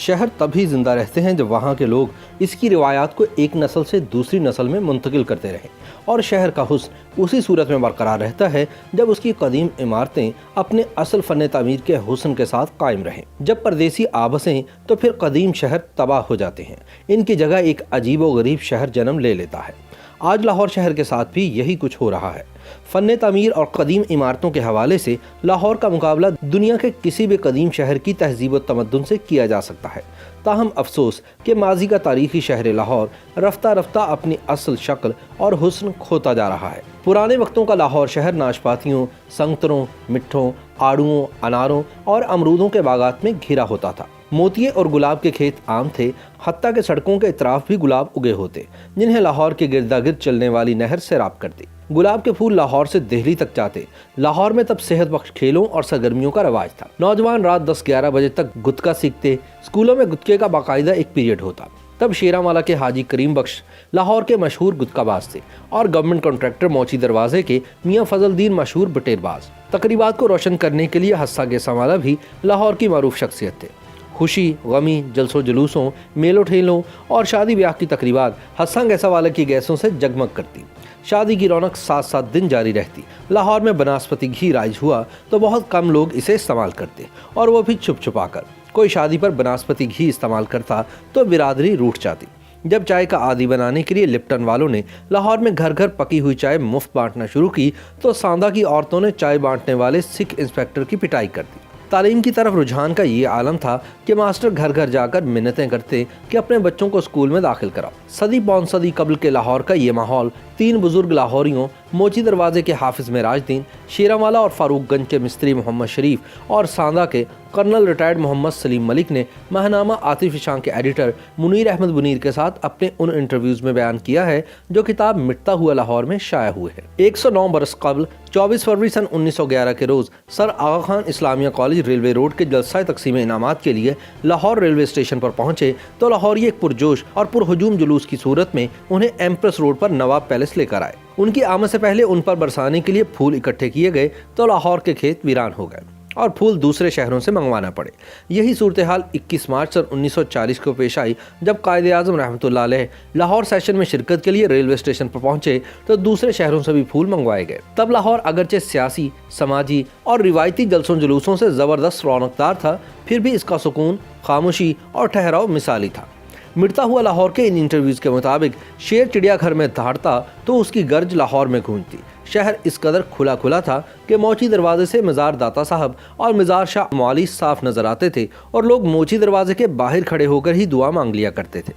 شہر تبھی زندہ رہتے ہیں جب وہاں کے لوگ اس کی روایات کو ایک نسل سے دوسری نسل میں منتقل کرتے رہیں، اور شہر کا حسن اسی صورت میں برقرار رہتا ہے جب اس کی قدیم عمارتیں اپنے اصل فن تعمیر کے حسن کے ساتھ قائم رہیں۔ جب پردیسی آ بسیں تو پھر قدیم شہر تباہ ہو جاتے ہیں، ان کی جگہ ایک عجیب و غریب شہر جنم لے لیتا ہے۔ آج لاہور شہر کے ساتھ بھی یہی کچھ ہو رہا ہے۔ فن تعمیر اور قدیم عمارتوں کے حوالے سے لاہور کا مقابلہ دنیا کے کسی بھی قدیم شہر کی تہذیب و تمدن سے کیا جا سکتا ہے۔ تاہم افسوس کہ ماضی کا تاریخی شہر لاہور رفتہ رفتہ اپنی اصل شکل اور حسن کھوتا جا رہا ہے۔ پرانے وقتوں کا لاہور شہر ناشپاتیوں، سنگتروں، مٹھوں، آڑوؤں، اناروں اور امرودوں کے باغات میں گھرا ہوتا تھا۔ موتیے اور گلاب کے کھیت عام تھے، حتیٰ کہ سڑکوں کے اطراف بھی گلاب اگے ہوتے جنہیں لاہور کے گردا گرد چلنے والی نہر سیراب کرتی۔ گلاب کے پھول لاہور سے دہلی تک جاتے۔ لاہور میں تب صحت بخش کھیلوں اور سرگرمیوں کا رواج تھا۔ نوجوان رات 10-11 بجے تک گتکا سیکھتے۔ اسکولوں میں گتکے کا باقاعدہ ایک پیریڈ ہوتا۔ تب شیراں کے حاجی کریم بخش لاہور کے مشہور گتکا باز تھے اور گورنمنٹ کانٹریکٹر موچی دروازے کے میاں فضل الدین مشہور بٹیر باز۔ تقریبات کو روشن کرنے کے لیے حسا گیسا والا بھی لاہور کی معروف شخصیت تھے۔ خوشی، غمی، جلسوں جلوسوں، میلوں ٹھیلوں اور شادی بیاہ کی تقریبات حسا گیسا والا کی گیسوں سے جگمگ کرتی۔ شادی کی رونق 7 دن جاری رہتی۔ لاہور میں بناسپتی گھی رائج ہوا تو بہت کم لوگ اسے استعمال کرتے، اور وہ بھی چھپ چھپا کر۔ کوئی شادی پر بناسپتی گھی استعمال کرتا تو برادری روٹھ جاتی۔ جب چائے کا عادی بنانے کے لیے لپٹن والوں نے لاہور میں گھر گھر پکی ہوئی چائے مفت بانٹنا شروع کی تو ساندا کی عورتوں نے چائے بانٹنے والے سکھ انسپیکٹر کی پٹائی کر دی۔ تعلیم کی طرف رجحان کا یہ عالم تھا کہ ماسٹر گھر گھر جا کر منتیں کرتے کہ اپنے بچوں کو اسکول میں داخل کراؤ۔ صدی پون صدی قبل کے لاہور کا یہ ماحول 3 بزرگ لاہوریوں موچی دروازے کے حافظ معراج دین، شیراں والا اور فاروق گنج کے مستری محمد شریف اور ساندا کے کرنل ریٹائرڈ محمد سلیم ملک نے ماہنامہ عاطف شاہ کے ایڈیٹر منیر احمد منیر کے ساتھ اپنے ان انٹرویوز میں بیان کیا ہے جو کتاب مٹتا ہوا لاہور میں شائع ہوئے ہیں۔ 109 برس قبل 24 فروری سن 1911 کے روز سر آغا خان اسلامیہ کالج ریلوے روڈ کے جلسہ تقسیم انعامات کے لیے لاہور ریلوے اسٹیشن پر پہنچے تو لاہوری ایک پرجوش اور پرہجوم جلوس کی صورت میں انہیں ایمپریس روڈ پر نواب پیلس لے کر آئے۔ ان کی آمد سے پہلے ان پر برسانے کے لیے پھول اکٹھے کیے گئے تو لاہور کے کھیت ویران ہو گئے اور پھول دوسرے شہروں سے منگوانا پڑے۔ یہی صورتحال 21 مارچ سن 1940 کو پیش آئی جب قائد اعظم رحمۃ اللہ علیہ لاہور سیشن میں شرکت کے لیے ریلوے اسٹیشن پر پہنچے تو دوسرے شہروں سے بھی پھول منگوائے گئے۔ تب لاہور اگرچہ سیاسی، سماجی اور روایتی جلسوں جلوسوں سے زبردست رونقدار تھا، پھر بھی اس کا سکون، خاموشی اور ٹھہراؤ مثالی تھا۔ مٹتا ہوا لاہور کے ان انٹرویوز کے مطابق شیر چڑیا گھر میں دھاڑتا تو اس کی گرج لاہور میں گونجتی۔ شہر اس قدر کھلا تھا کہ موچی دروازے سے مزار داتا صاحب اور مزار شاہ موالی صاف نظر آتے تھے اور لوگ موچی دروازے کے باہر کھڑے ہو کر ہی دعا مانگ لیا کرتے تھے۔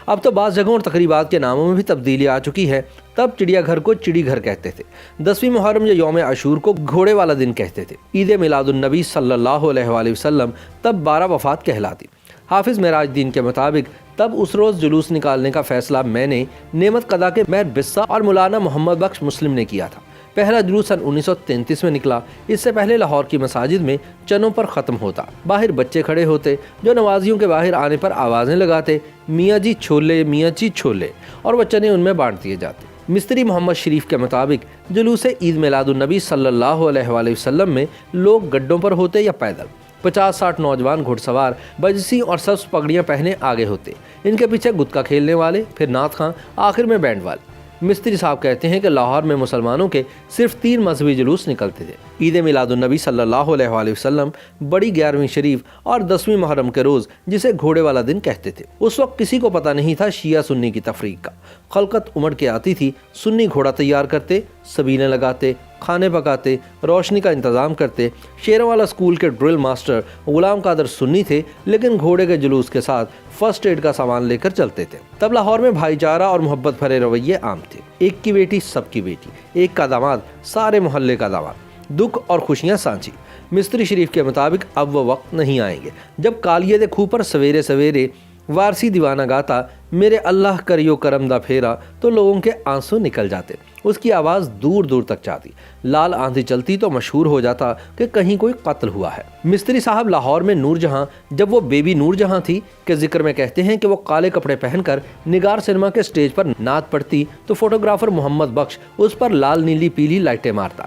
اب تو بعض جگہوں اور تقریبات کے ناموں میں بھی تبدیلی آ چکی ہے۔ تب چڑیا گھر کو چڑی گھر کہتے تھے، 10ویں محرم یا یوم عاشور کو گھوڑے والا دن کہتے تھے، عید میلاد النبی صلی اللہ علیہ وآلہ وسلم تب 12 وفات کہلاتی۔ حافظ معراج دین کے مطابق تب اس روز جلوس نکالنے کا فیصلہ میں نے، نعمت قدا کے مہر بسا اور مولانا محمد بخش مسلم نے کیا تھا۔ پہلا جلوس سن 1933 میں نکلا۔ اس سے پہلے لاہور کی مساجد میں چنوں پر ختم ہوتا، باہر بچے کھڑے ہوتے جو نمازیوں کے باہر آنے پر آوازیں لگاتے، میاں جی چھولے، میاں جی چھولے، اور وہ چنے ان میں بانٹ دیے جاتے۔ مستری محمد شریف کے مطابق جلوس عید میلاد النبی صلی اللہ علیہ وآلہ وسلم میں لوگ گڈوں پر ہوتے یا پیدل۔ 50-60 نوجوان گھڑ سوار بجسی اور سبز پگڑیاں پہنے آگے ہوتے، ان کے پیچھے گتکا کھیلنے والے، پھر نعت خواں، آخر میں بینڈ والے۔ مستری صاحب کہتے ہیں کہ لاہور میں مسلمانوں کے صرف 3 مذہبی جلوس نکلتے تھے: عید میلاد النبی صلی اللہ علیہ وآلہ وسلم، بڑی 11ویں شریف اور 10ویں محرم کے روز جسے گھوڑے والا دن کہتے تھے۔ اس وقت کسی کو پتہ نہیں تھا شیعہ سنی کی تفریق کا۔ خلقت امڑ کے آتی تھی، سنی گھوڑا تیار کرتے، سبیلیں لگاتے، کھانے پکاتے، روشنی کا انتظام کرتے۔ شیراں والا اسکول کے ڈرل ماسٹر غلام قادر سنی تھے، لیکن گھوڑے کے جلوس کے ساتھ فرسٹ ایڈ کا سامان لے کر چلتے تھے۔ تب لاہور میں بھائی چارہ اور محبت بھرے رویے عام تھے۔ ایک کی بیٹی سب کی بیٹی، ایک کا داماد سارے محلے کا داماد، دکھ اور خوشیاں سانچی۔ مستری شریف کے مطابق اب وہ وقت نہیں آئیں گے جب کالیے دے کھو پر سویرے سویرے وارسی دیوانہ گاتا، میرے اللہ کریو کرم دا پھیرا، تو لوگوں کے آنسو نکل جاتے۔ اس کی آواز دور دور تک جاتی۔ لال آندھی چلتی تو مشہور ہو جاتا کہ کہیں کوئی قتل ہوا ہے۔ مستری صاحب لاہور میں نور جہاں، جب وہ بیبی نور جہاں تھی کے ذکر میں کہتے ہیں کہ وہ کالے کپڑے پہن کر نگار سنیما کے سٹیج پر نعت پڑھتی تو فوٹوگرافر محمد بخش اس پر لال نیلی پیلی لائٹیں مارتا۔